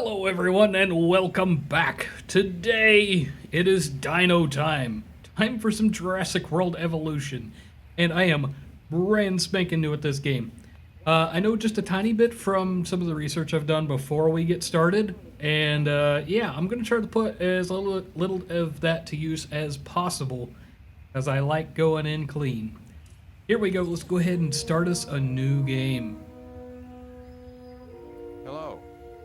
Hello, everyone, and welcome back. Today, it is Dino time. Time for some Jurassic World evolution. And I am brand spanking new at this game. I know just a tiny bit from some of the research I've done before we get started. And yeah, I'm going to try to put as little of that to use as possible, as I like going in clean. Here we go. Let's go ahead and start us a new game. Hello.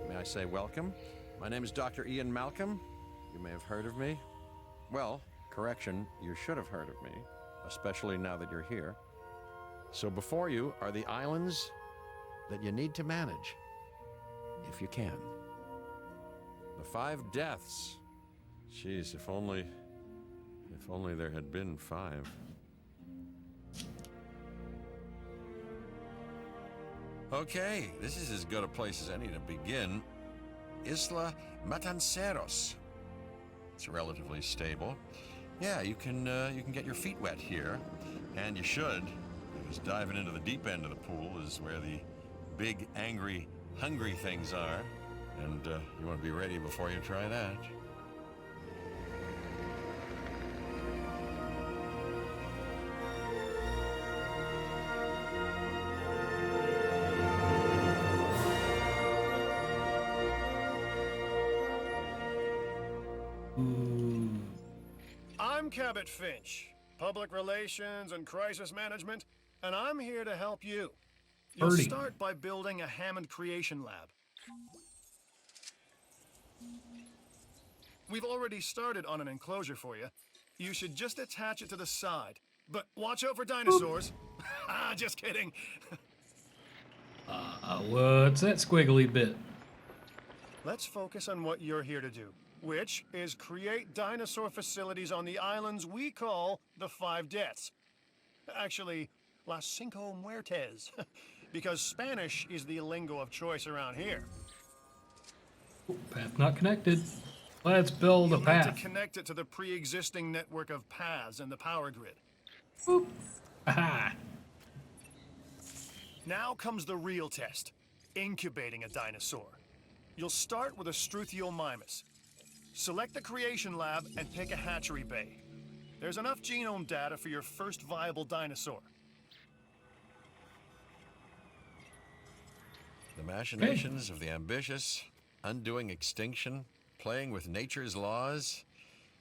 May I say welcome? My name is Dr. Ian Malcolm. You may have heard of me. Well, correction, you should have heard of me, especially now that you're here. So before you are the islands that you need to manage, if you can. The 5 deaths. Jeez, if only there had been 5. Okay, this is as good a place as any to begin. Isla Matanceros. It's relatively stable. Yeah, you can get your feet wet here, and you should, because diving into the deep end of the pool is where the big, angry, hungry things are, and you want to be ready before you try that. I'm Cabot Finch, Public Relations and Crisis Management, and I'm here to help you. You'll start by building a Hammond Creation Lab. We've already started on an enclosure for you. You should just attach it to the side. But watch out for dinosaurs. Ah, just kidding. What's that squiggly bit? Let's focus on what you're here to do, which is create dinosaur facilities on the islands we call the 5 Deaths. Actually, Las Cinco Muertes, because Spanish is the lingo of choice around here. Path not connected. Let's build a You'll path. need to connect it to the pre-existing network of paths in the power grid. Boop. Aha. Now comes the real test, incubating a dinosaur. You'll start with a Struthiomimus. Select the creation lab and pick a hatchery bay. There's enough genome data for your first viable dinosaur. The machinations of the ambitious, undoing extinction, playing with nature's laws.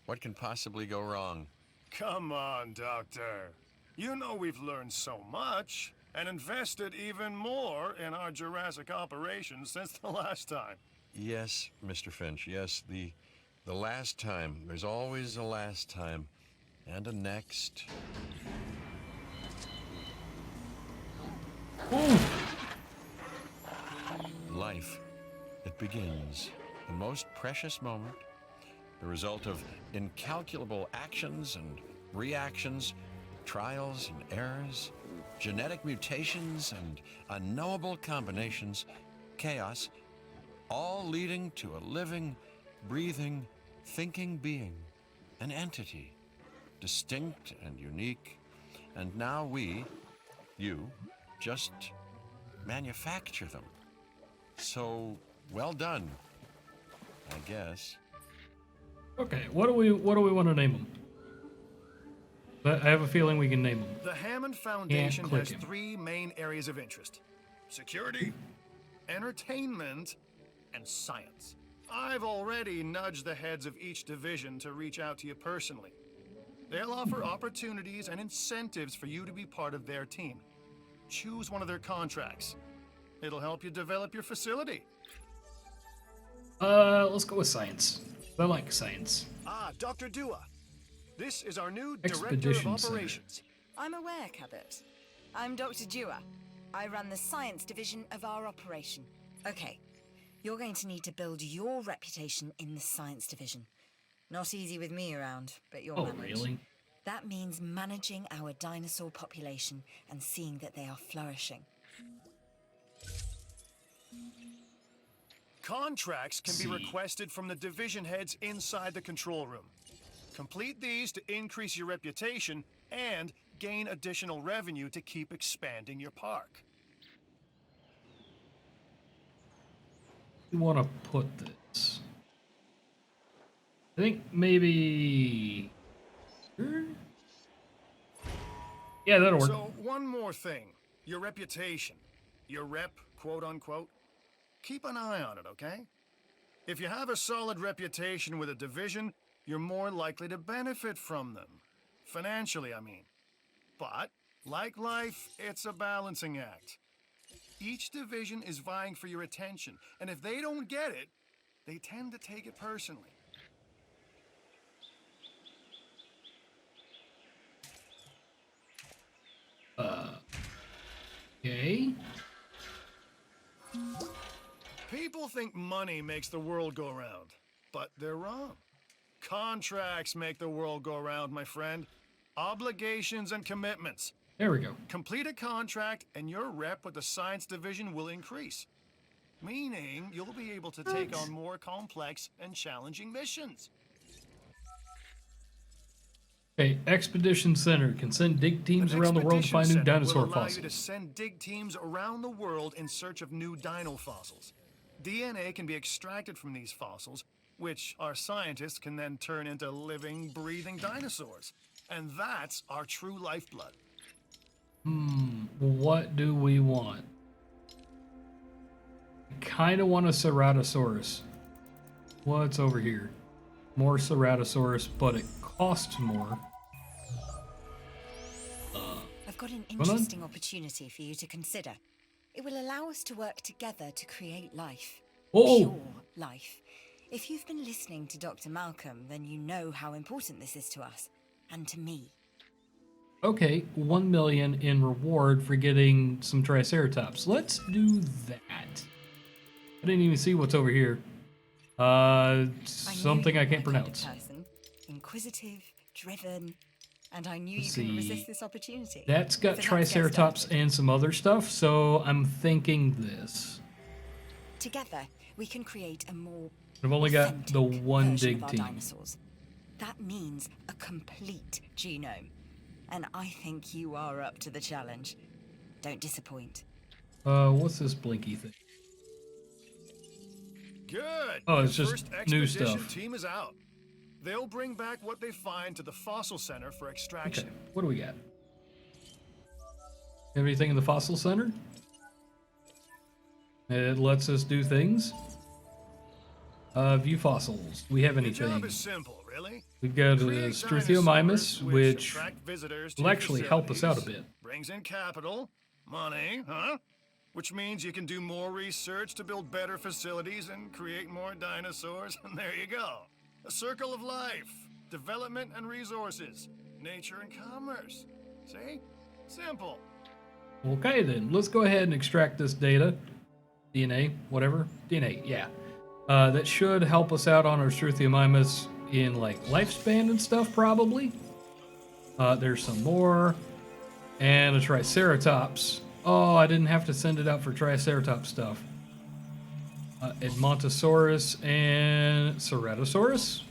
What can possibly go wrong? Come on, Doctor. You know we've learned so much and invested even more in our Jurassic operations since the last time. Yes, Mr. Finch, yes, the last time. There's always a last time. And a next. Ooh. Life. It begins. The most precious moment. The result of incalculable actions and reactions, trials and errors, genetic mutations and unknowable combinations, chaos, all leading to a living, breathing, thinking being, an entity, distinct and unique, and now we, you, just manufacture them. So, well done, I guess. Okay, what do we want to name them? I have a feeling we can name them. The Hammond Foundation has him. 3 main areas of interest: security, entertainment, and science. I've already nudged the heads of each division to reach out to you personally. They'll offer opportunities and incentives for you to be part of their team. Choose one of their contracts. It'll help you develop your facility. Let's go with science. I like science. Ah, Dr. Dua. This is our new Director of Expedition Center. Operations. I'm aware, Cabot. I'm Dr. Dua. I run the science division of our operation. Okay, you're going to need to build your reputation in the science division. Not easy with me around, but you'll manage. Really? That means managing our dinosaur population and seeing that they are flourishing. Contracts can be requested from the division heads inside the control room. Complete these to increase your reputation and gain additional revenue to keep expanding your park. you want to put this? I think maybe... Yeah, that'll work. So, one more thing. Your reputation. Your rep, quote unquote. Keep an eye on it, okay? If you have a solid reputation with a division, you're more likely to benefit from them. Financially, I mean. But, like life, it's a balancing act. Each division is vying for your attention, and if they don't get it, they tend to take it personally. Okay. People think money makes the world go round, but they're wrong. Contracts make the world go round, my friend. Obligations and commitments. There we go. Complete a contract and your rep with the science division will increase. Meaning you'll be able to take on more complex and challenging missions. Okay, Expedition Center can send dig teams around the world to find new Expedition Center dinosaur will allow fossils. you to send dig teams around the world in search of new dino fossils. DNA can be extracted from these fossils, which our scientists can then turn into living, breathing dinosaurs. And that's our true lifeblood. What do we want? I kind of want a Ceratosaurus. What's over here? More Ceratosaurus, but it costs more. I've got an interesting opportunity for you to consider. It will allow us to work together to create life. Oh! Pure life. If you've been listening to Dr. Malcolm, then you know how important this is to us. And to me. Okay, 1 million in reward for getting some Triceratops. Let's do that. I didn't even see what's over here. Something I can't pronounce. Person. Inquisitive, driven, and I knew Let's you couldn't see. resist this opportunity. That's got So let's get Triceratops started. and some other stuff, so I'm thinking this. Together, we can create a more I've only got authentic the one version dig of our team. dinosaurs. That means a complete genome. And I think you are up to the challenge. Don't disappoint. What's this blinky thing? Good. Oh, it's Your just first new expedition stuff. team is out. They'll bring back what they find to the fossil center for Okay, extraction. what do we got? Have anything in the fossil center? It lets us do things. The View fossils. Do we have job anything? is simple, really. We've got Create Struthiomimus, dinosaurs which attract visitors to will your actually help us out a facilities, bit. Brings in capital, money, huh? Which means you can do more research to build better facilities and create more dinosaurs, and there you go. A circle of life, development and resources, nature and commerce. See? Simple. Okay then, let's go ahead and extract this data. DNA, whatever. DNA, yeah. That should help us out on our Struthiomimus in like lifespan and stuff, probably. There's some more. And a Triceratops. Oh, I didn't have to send it out for Triceratops stuff. Edmontosaurus and Ceratosaurus.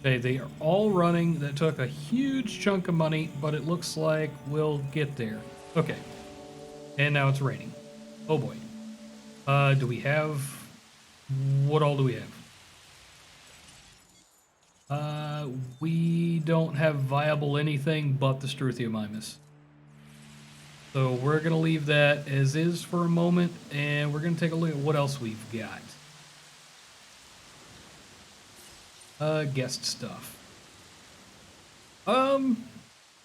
Okay, they are all running. That took a huge chunk of money, but it looks like we'll get there. Okay. And now it's raining. Oh boy. Do we have... What all do we have? We don't have viable anything but the Struthiomimus. So we're going to leave that as is for a moment, and we're going to take a look at what else we've got. Guest stuff. Let's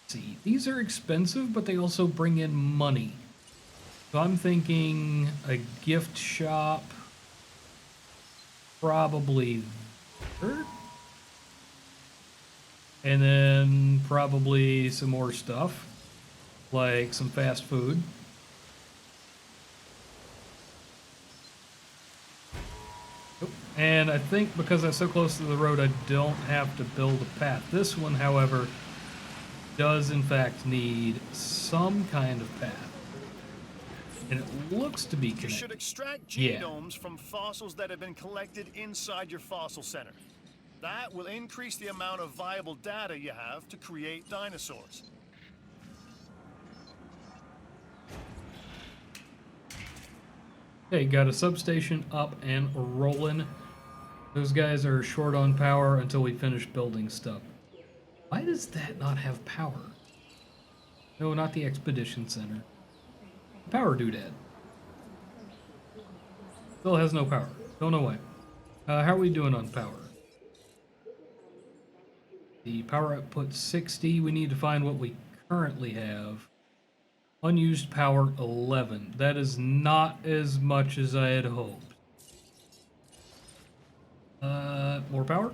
see. These are expensive, but they also bring in money. So I'm thinking a gift shop, probably there. And then probably some more stuff, like some fast food. And I think because I'm so close to the road, I don't have to build a path. This one, however, does in fact need some kind of path. And it looks to be You connected. should extract Yeah. genomes from fossils that have been collected inside your fossil center. That will increase the amount of viable data you have to create dinosaurs. Okay, got a substation up and rolling. Those guys are short on power until we finish building stuff. Why does that not have power? No, not the expedition center. Power doodad. Still has no power. Don't know why. How are we doing on power? The power output 60. We need to find what we currently have. Unused power 11. That is not as much as I had hoped. More power?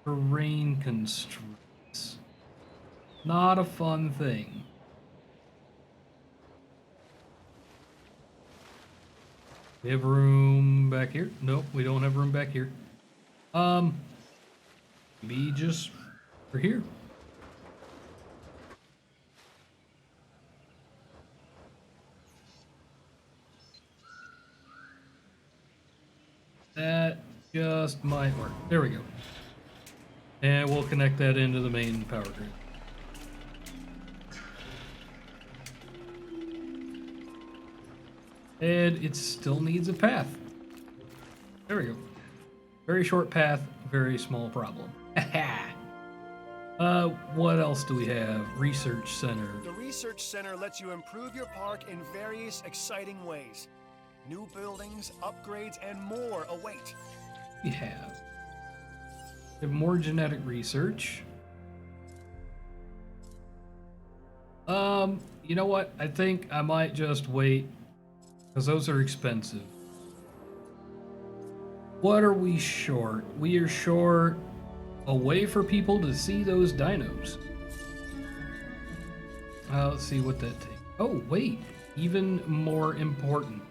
Terrain constraints. Not a fun thing. We have room back here? Nope, we don't have room back here. Maybe just for here. That just might work. There we go. And we'll connect that into the main power grid. And it still needs a path. There we go. Very short path, very small problem. What else do we have? Research Center. The Research Center lets you improve your park in various exciting ways. New buildings, upgrades, and more await. We have more genetic research. You know what? I think I might just wait, because those are expensive. What are we short? We are short a way for people to see those dinos. Let's see what that takes. Oh, wait. Even more important.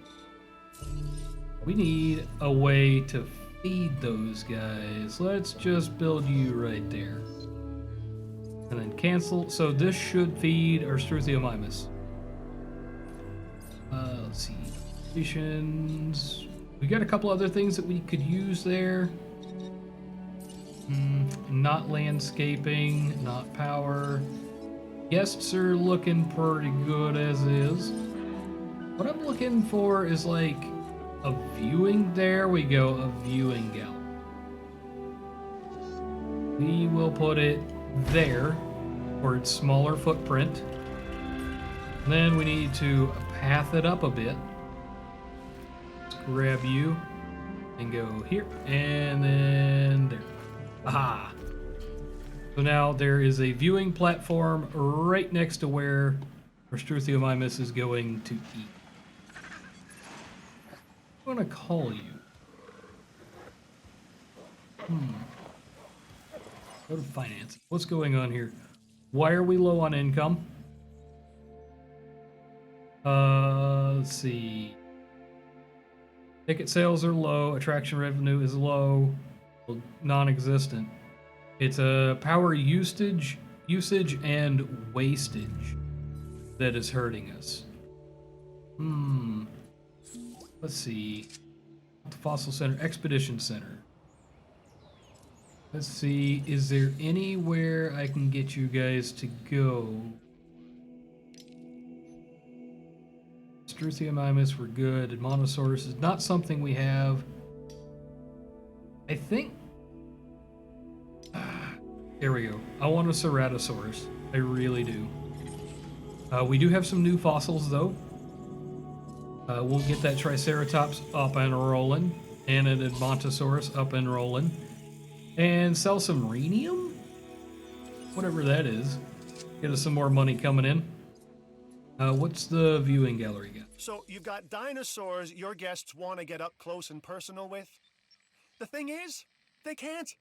We need a way to feed those guys. Let's just build you right there. And then cancel. So this should feed our Struthiomimus. Let's see. Stations. We got a couple other things that we could use there. Not landscaping, not power. Guests are looking pretty good as is. What I'm looking for is like a viewing. There we go, a viewing gallery. We will put it there for its smaller footprint. Then we need to path it up a bit. Let's grab you and go here and then there. Aha! So now there is a viewing platform right next to where our Struthiomimus is going to eat. I'm gonna call you. Go to finance. What's going on here? Why are we low on income? Let's see. Ticket sales are low. Attraction revenue is low. Well, non-existent. It's a power usage and wastage that is hurting us. Let's see. The Fossil Center, Expedition Center. Let's see. Is there anywhere I can get you guys to go? Struthiomimus, we're good. Admonosaurus is not something we have. I think. There we go. I want a Ceratosaurus. I really do. We do have some new fossils though. We'll get that Triceratops up and rolling, and an Edmontosaurus up and rolling, and sell some rhenium? Whatever that is. Get us some more money coming in. What's the viewing gallery got? So you've got dinosaurs your guests want to get up close and personal with. The thing is, they can't.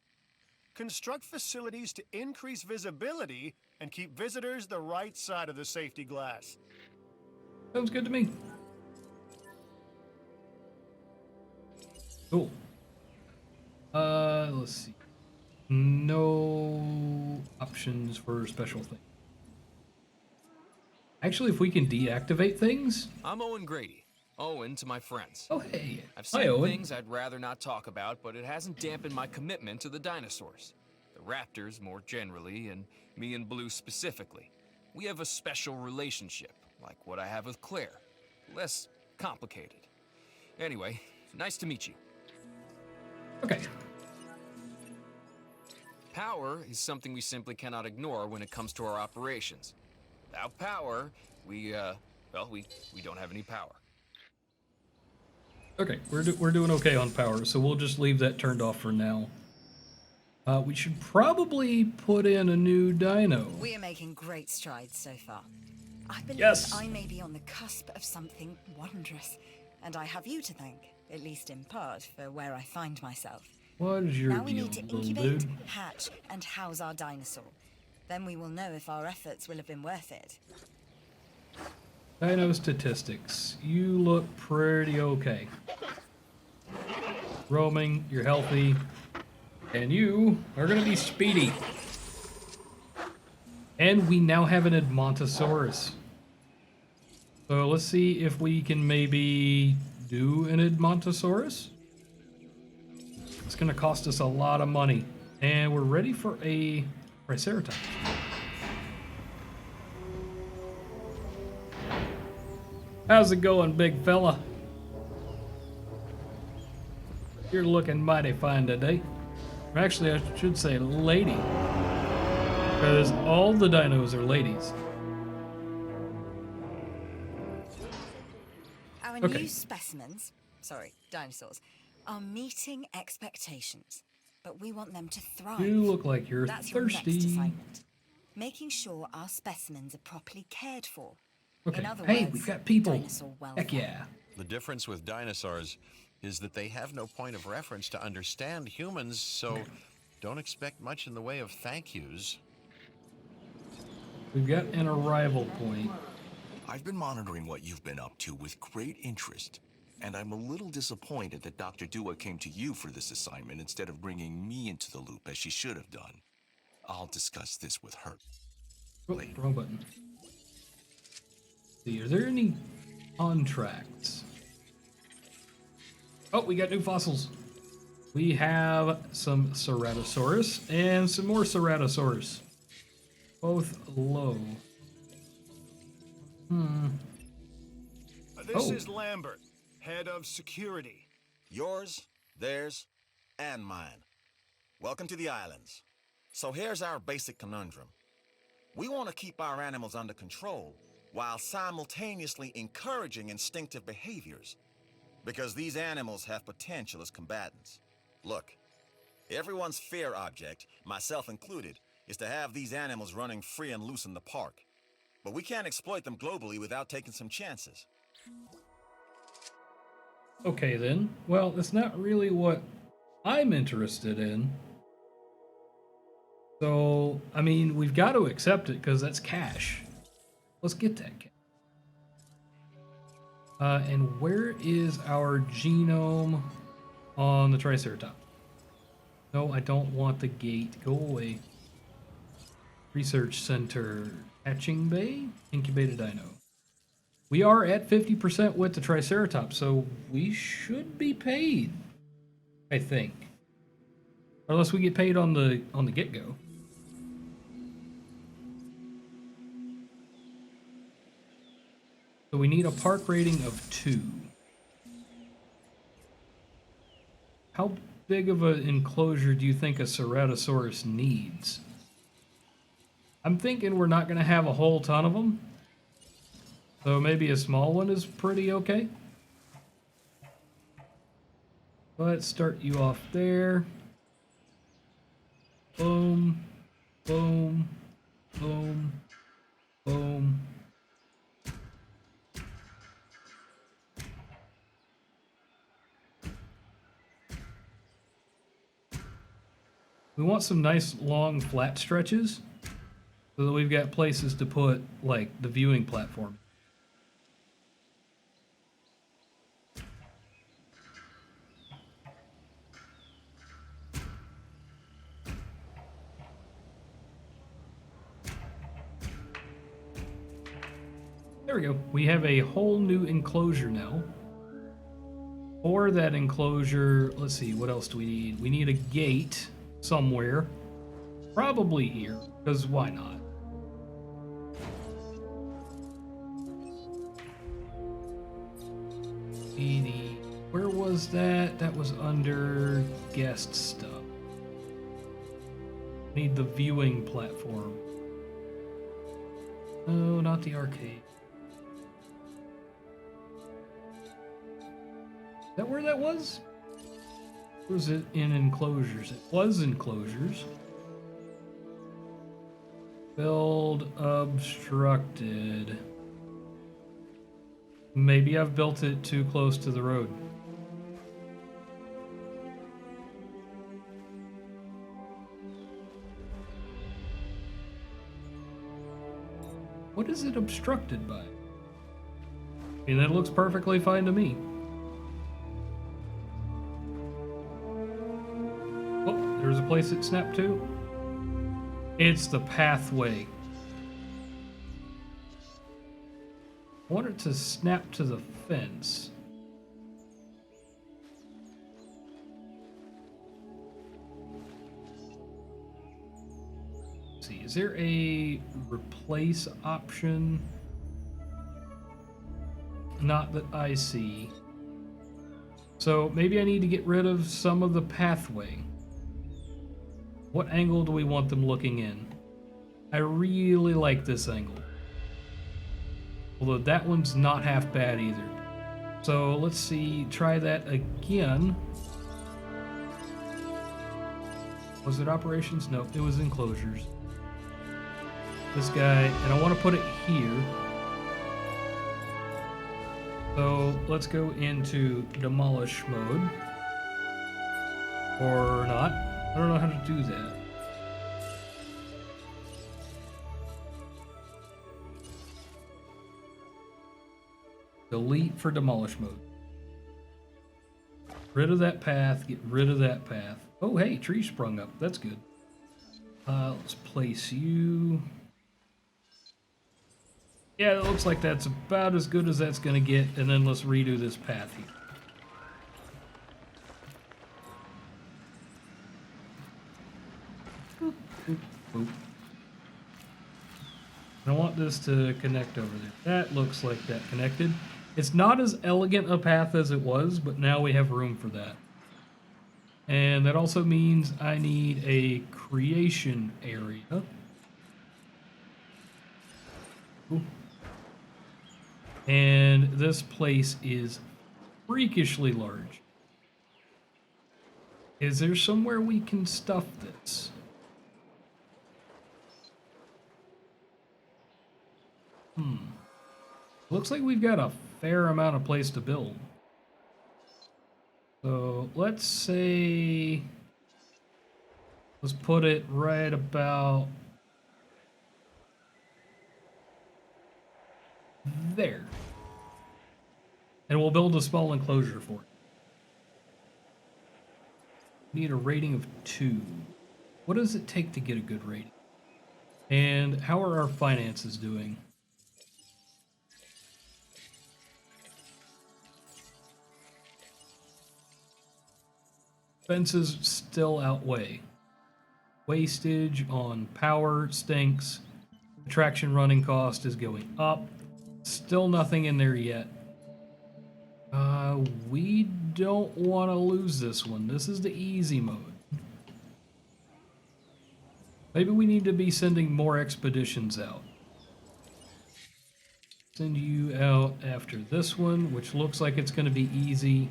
Construct facilities to increase visibility and keep visitors the right side of the safety glass. Sounds good to me. Cool. Let's see. No options for special things. Actually, if we can deactivate things. I'm Owen Grady. Owen to my friends. Oh, hey. I've Hi, seen Owen. things I'd rather not talk about, but it hasn't dampened my commitment to the dinosaurs. The raptors more generally, and me and Blue specifically. We have a special relationship, like what I have with Claire. Less complicated. Anyway, nice to meet you. Okay. Power is something we simply cannot ignore when it comes to our operations. Without power, we don't have any power. Okay, we're doing okay on power, so we'll just leave that turned off for now. We should probably put in a new dino. We are making great strides so far. I believe Yes. I may be on the cusp of something wondrous, and I have you to thank, at least in part, for where I find myself. What is your Now we deal, need to little incubate, dude? hatch, and house our dinosaur. Then we will know if our efforts will have been worth it. Dino statistics. You look pretty okay. Roaming, you're healthy, and you are gonna be speedy. And we now have an Edmontosaurus. So let's see if we can maybe do an Edmontosaurus. It's gonna cost us a lot of money. And we're ready for a Triceratops. How's it going, big fella? You're looking mighty fine today. Actually, I should say lady. Because all the dinos are ladies. Our Okay. new specimens, dinosaurs, are meeting expectations. But we want them to thrive. You look like you're That's your next thirsty. assignment. Making sure our specimens are properly cared for. Okay. In other Hey, words, we've got people. dinosaur welfare. Heck yeah. The difference with dinosaurs is that they have no point of reference to understand humans, so don't expect much in the way of thank yous. We've got an arrival point. I've been monitoring what you've been up to with great interest, and I'm a little disappointed that Dr. Dua came to you for this assignment instead of bringing me into the loop as she should have done. I'll discuss this with her. Oh, wrong button. See, are there any contracts? Oh, we got new fossils. We have some Ceratosaurus and some more Ceratosaurus. Both low. This Oh. is Lambert, head of security. Yours, theirs, and mine. Welcome to the islands. So here's our basic conundrum. We want to keep our animals under control while simultaneously encouraging instinctive behaviors, because these animals have potential as combatants. Look, everyone's fear object, myself included, is to have these animals running free and loose in the park. But we can't exploit them globally without taking some chances. Okay then. Well, that's not really what I'm interested in. So, I mean, we've got to accept it because that's cash. Let's get that cash. And where is our genome on the Triceratops? No, I don't want the gate. Go away. Research Center. Hatching Bay? Incubated dino. We are at 50% with the Triceratops, so we should be paid. I think. Unless we get paid on the get-go. So we need a park rating of 2. How big of an enclosure do you think a Ceratosaurus needs? I'm thinking we're not going to have a whole ton of them. So maybe a small one is pretty okay. Let's start you off there. Boom, boom, boom, boom. We want some nice long flat stretches so that we've got places to put like the viewing platform. There we go. We have a whole new enclosure now. For that enclosure, let's see, what else do we need? We need a gate somewhere. Probably here, because why not? 80. Where was that? That was under guest stuff. Need the viewing platform. No, not the arcade. Is that where that was? Or was it in enclosures? It was enclosures. Build obstructed. Maybe I've built it too close to the road. What is it obstructed by? I mean, that looks perfectly fine to me. Oh, there's a place it snapped to. It's the pathway. I want it to snap to the fence. Let's see, is there a replace option? Not that I see. So maybe I need to get rid of some of the pathway. What angle do we want them looking in? I really like this angle. Although that one's not half bad either. So let's see, try that again. Was it operations? Nope, it was enclosures. This guy, and I want to put it here. So let's go into demolish mode. Or not. I don't know how to do that. Delete for demolish mode. Rid of that path, get rid of that path. Oh, hey, tree sprung up. That's good. Let's place you. Yeah, it looks like that's about as good as that's going to get. And then let's redo this path here. Boop, boop, boop. I want this to connect over there. That looks like that connected. It's not as elegant a path as it was, but now we have room for that. And that also means I need a creation area. Ooh. And this place is freakishly large. Is there somewhere we can stuff this? Looks like we've got a fair amount of place to build. So let's say, let's put it right about there. And we'll build a small enclosure for it. Need a rating of 2. What does it take to get a good rating? And how are our finances doing? Expenses still outweigh. Wastage on power stinks. Attraction running cost is going up. Still nothing in there yet. We don't want to lose this one. This is the easy mode. Maybe we need to be sending more expeditions out. Send you out after this one, which looks like it's going to be easy.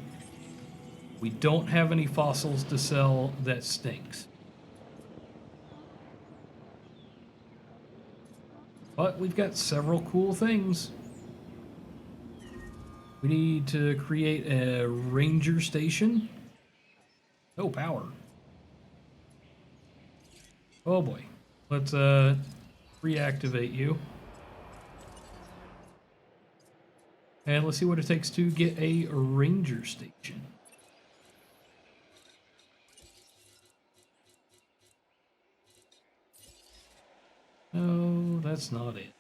We don't have any fossils to sell. That stinks. But we've got several cool things. We need to create a ranger station. No power. Oh boy. Let's reactivate you. And let's see what it takes to get a ranger station. No, that's not it.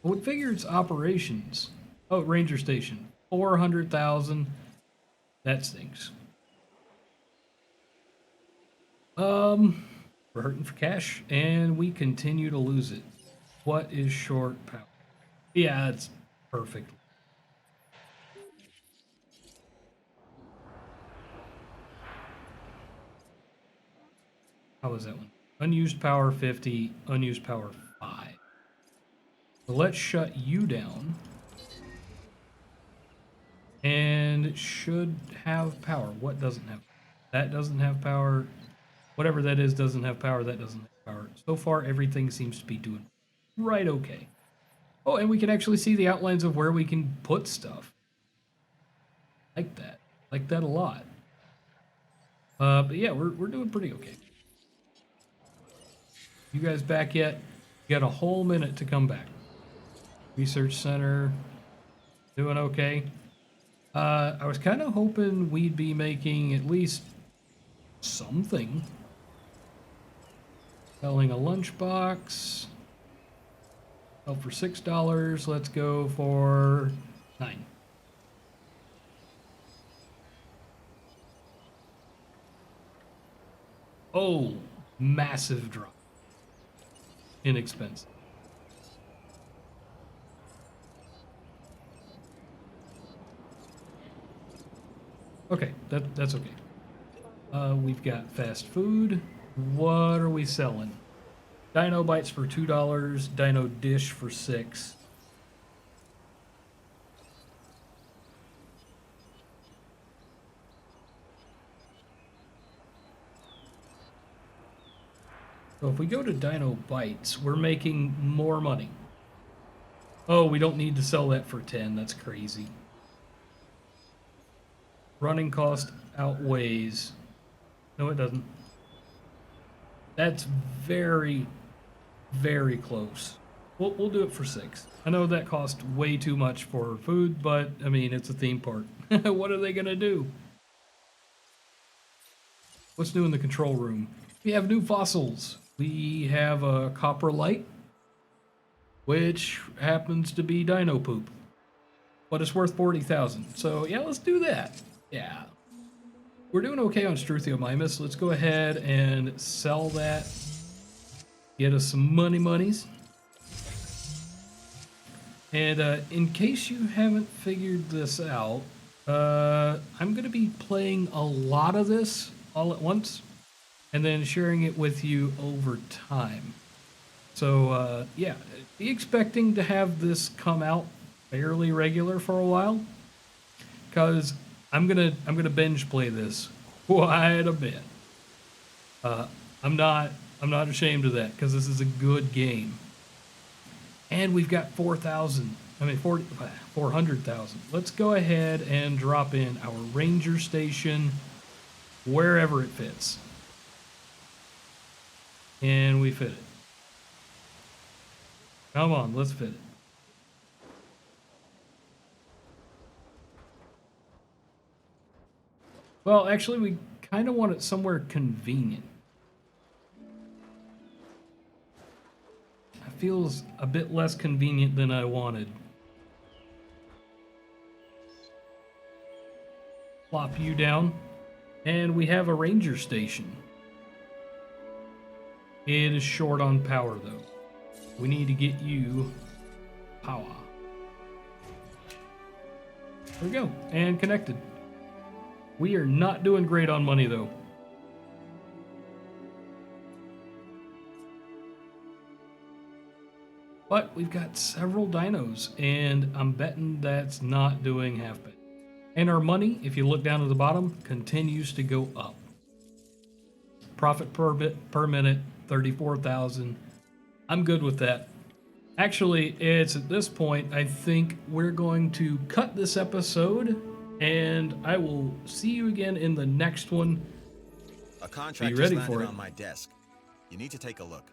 I would figure it's operations. Oh, ranger station. 400,000. That stinks. We're hurting for cash, and we continue to lose it. What is short power? Yeah, it's perfect. How was that one? Unused power 50, unused power 5. So let's shut you down. And it should have power. What doesn't have? That doesn't have power. Whatever that is doesn't have power. That doesn't have power. So far, everything seems to be doing right okay. Oh, and we can actually see the outlines of where we can put stuff. Like that. Like that a lot. But yeah, we're doing pretty okay. You guys back yet? You got a whole minute to come back. Research center. Doing okay. I was kind of hoping we'd be making at least something. Selling a lunchbox. Sell for $6. Let's go for $9. Oh, massive drop. Inexpensive. Okay, that's okay. We've got fast food. What are we selling? Dino bites for $2. Dino dish for $6. So if we go to Dino bites, we're making more money. Oh, we don't need to sell that for 10. That's crazy. Running cost outweighs. No, it doesn't. That's very, very close. We'll do it for 6. I know that cost way too much for food, but I mean, it's a theme park. What are they gonna do? What's new in the control room? We have new fossils. We have a copper light, which happens to be dino poop, but it's worth 40,000. So yeah, let's do that. Yeah. We're doing okay on Struthiomimus. Let's go ahead and sell that. Get us some monies. And in case you haven't figured this out, I'm going to be playing a lot of this all at once and then sharing it with you over time. So yeah, be expecting to have this come out fairly regular for a while, because I'm gonna binge play this quite a bit. I'm not ashamed of that, because this is a good game. And we've got 400,000. Let's go ahead and drop in our ranger station wherever it fits. And we fit it. Come on, let's fit it. Well, actually, we kind of want it somewhere convenient. It feels a bit less convenient than I wanted. Plop you down. And we have a ranger station. It is short on power, though. We need to get you power. There we go. And connected. We are not doing great on money, though. But we've got several dinos, and I'm betting that's not doing half bad. And our money, if you look down at the bottom, continues to go up. Profit per minute, 34,000. I'm good with that. Actually, it's at this point, I think we're going to cut this episode, and I will see you again in the next one. A contract Be ready just for landed it. on my desk. You need to take a look.